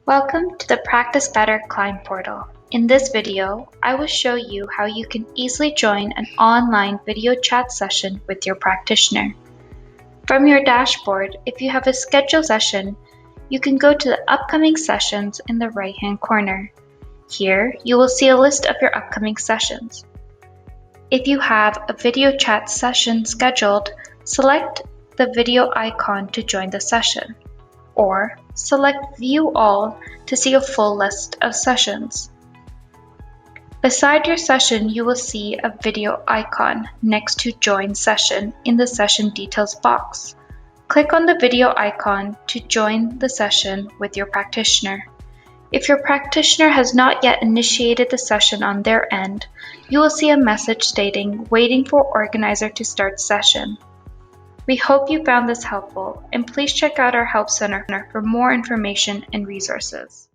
Welcome to the Practice Better Climb portal. In this video, I will show you how you can easily join an online video chat session with your practitioner. From your dashboard, if you have a scheduled session, you can go to the upcoming sessions in the right-hand corner. Here, you will see a list of your upcoming sessions. If you have a video chat session scheduled, select the video icon to join the session, or select View All to see a full list of sessions. Beside your session, you will see a video icon next to Join Session in the Session Details box. Click on the video icon to join the session with your practitioner. If your practitioner has not yet initiated the session on their end, you will see a message stating "Waiting for organizer to start session." We hope you found this helpful, and please check out our Help Center for more information and resources.